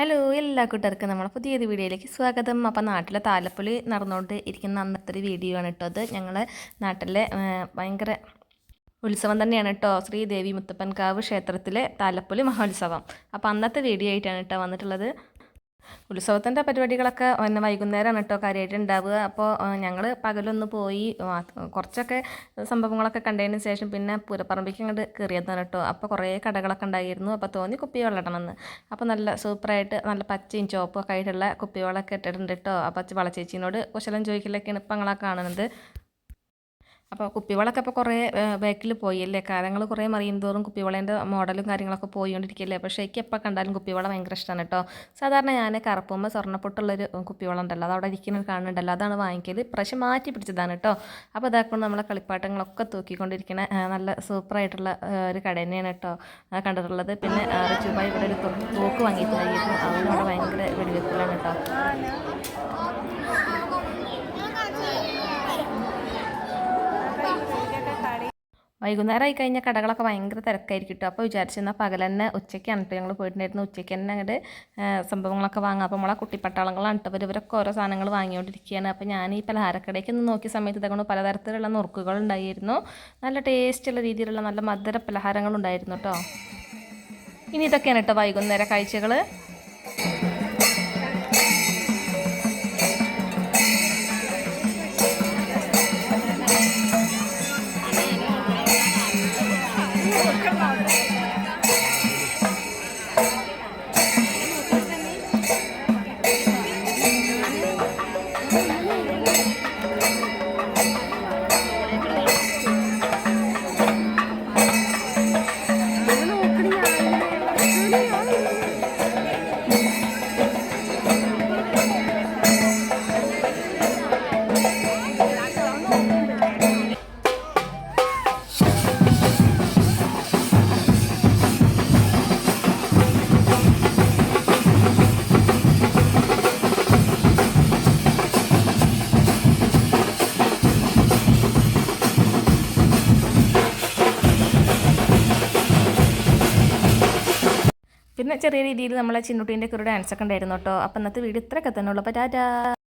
Hello എല്ലാ കൂട്ടുകാർക്കും നമ്മളെ പുതിയൊരു വീഡിയോയിലേക്ക് സ്വാഗതം. അപ്പോൾ നാട്ടിലെ താലപ്പൊലി നടന്നുകൊണ്ട് ഇരിക്കുന്ന അന്നത്തെ ഒരു വീഡിയോ ആണ് കേട്ടോ. അത് ഞങ്ങളെ നാട്ടിലെ ഭയങ്കര ഉത്സവം തന്നെയാണ് കേട്ടോ. ശ്രീദേവി മുത്തപ്പൻകാവ് ക്ഷേത്രത്തിലെ താലപ്പൊലി മഹോത്സവം. അപ്പോൾ അന്നത്തെ വീഡിയോ ആയിട്ടാണ് കേട്ടോ വന്നിട്ടുള്ളത്. ഉത്സവത്തിൻ്റെ പരിപാടികളൊക്കെ വൈകുന്നേരമാണ് കേട്ടോ കാര്യമായിട്ട് ഉണ്ടാവുക. അപ്പോൾ ഞങ്ങൾ പകലൊന്ന് പോയി കുറച്ചൊക്കെ സംഭവങ്ങളൊക്കെ കണ്ടതിന് ശേഷം പിന്നെ പൂരപ്പറമ്പിലേക്ക് ഇങ്ങോട്ട് കയറിയതാണ് കേട്ടോ. അപ്പോൾ കുറേ കടകളൊക്കെ ഉണ്ടായിരുന്നു. അപ്പോൾ തോന്നി കുപ്പിവെള്ളം ഇടണമെന്ന്. അപ്പോൾ നല്ല സൂപ്പറായിട്ട് നല്ല പച്ചയും ചുവപ്പും ഒക്കെ ആയിട്ടുള്ള കുപ്പിവെള്ളമൊക്കെ ഇട്ടിട്ടുണ്ട് കേട്ടോ. അപ്പോൾ വളച്ചേച്ചിനോട് കുശലം ചോദിക്കലൊക്കെയാണ് ഇപ്പം ഞങ്ങളെ കാണുന്നത്. അപ്പോൾ കുപ്പിവളമൊക്കെ ഇപ്പോൾ കുറേ ബാക്കിൽ പോയല്ലേ, കാലങ്ങൾ കുറേ മറിയും തോറും കുപ്പിവളേൻ്റെ മോഡലും കാര്യങ്ങളൊക്കെ പോയിക്കൊണ്ടിരിക്കുകയല്ലേ. പക്ഷേ എനിക്ക് എപ്പോൾ കണ്ടാലും കുപ്പിവള ഭയങ്കര ഇഷ്ടമാണ് കേട്ടോ. സാധാരണ ഞാൻ കറുപ്പുമ്പോൾ സ്വർണ്ണപ്പൊട്ടുള്ളൊരു കുപ്പിവളം ഉണ്ടല്ലോ, അത് അവിടെ ഇരിക്കുന്നത് കാണുന്നുണ്ടല്ലോ, അതാണ് വാങ്ങിക്കൽ. പ്രാവശ്യം മാറ്റി പിടിച്ചതാണ് കേട്ടോ. അപ്പോൾ അതാക്കൊണ്ട് നമ്മളെ കളിപ്പാട്ടങ്ങളൊക്കെ തൂക്കിക്കൊണ്ടിരിക്കുന്ന നല്ല സൂപ്പറായിട്ടുള്ള ഒരു കട തന്നെയാണ് കേട്ടോ കണ്ടിട്ടുള്ളത്. പിന്നെ റിച്ചുബായി ഇവിടെ ഒരു തോക്ക് വാങ്ങിയിട്ടുണ്ടായിരുന്നു, അവിടെ ഭയങ്കര വെടിവെപ്പിലാണ് കേട്ടോ. വൈകുന്നേരമായി കഴിഞ്ഞാൽ കടകളൊക്കെ ഭയങ്കര തിരക്കായിരിക്കും കേട്ടോ. അപ്പോൾ വിചാരിച്ചിരുന്നാൽ പകൽ തന്നെ ഉച്ചയ്ക്കാണ് കേട്ടോ ഞങ്ങൾ പോയിട്ടുണ്ടായിരുന്നു. ഉച്ചയ്ക്ക് തന്നെ അങ്ങോട്ട് സംഭവങ്ങളൊക്കെ വാങ്ങാം. അപ്പോൾ നമ്മളെ കുട്ടിപ്പട്ടാളങ്ങളാണ് കേട്ടോ. ഇവരൊക്കെ ഓരോ സാധനങ്ങൾ വാങ്ങിക്കൊണ്ടിരിക്കുകയാണ്. അപ്പോൾ ഞാൻ ഈ പലഹാരക്കടയ്ക്ക് ഒന്ന് നോക്കിയ സമയത്ത് ഇതുകൊണ്ട് പലതരത്തിലുള്ള നുറുക്കുകൾ ഉണ്ടായിരുന്നു. നല്ല ടേസ്റ്റുള്ള രീതിയിലുള്ള നല്ല മധുര പലഹാരങ്ങളുണ്ടായിരുന്നു കേട്ടോ. ഇനി ഇതൊക്കെയാണ് കേട്ടോ വൈകുന്നേര കാഴ്ചകൾ. പിന്നെ ചെറിയ രീതിയിൽ നമ്മളെ ചിന്നുട്ടീൻ്റെ ഒക്കെ ഒരു ഡാൻസൊക്കെ ഉണ്ടായിരുന്നു കേട്ടോ. അപ്പോൾ ഇന്നത്തെ വീഡിയോ ഇത്രയൊക്കെ തന്നെ ഉള്ളൂ. അപ്പോൾ ടാറ്റാ.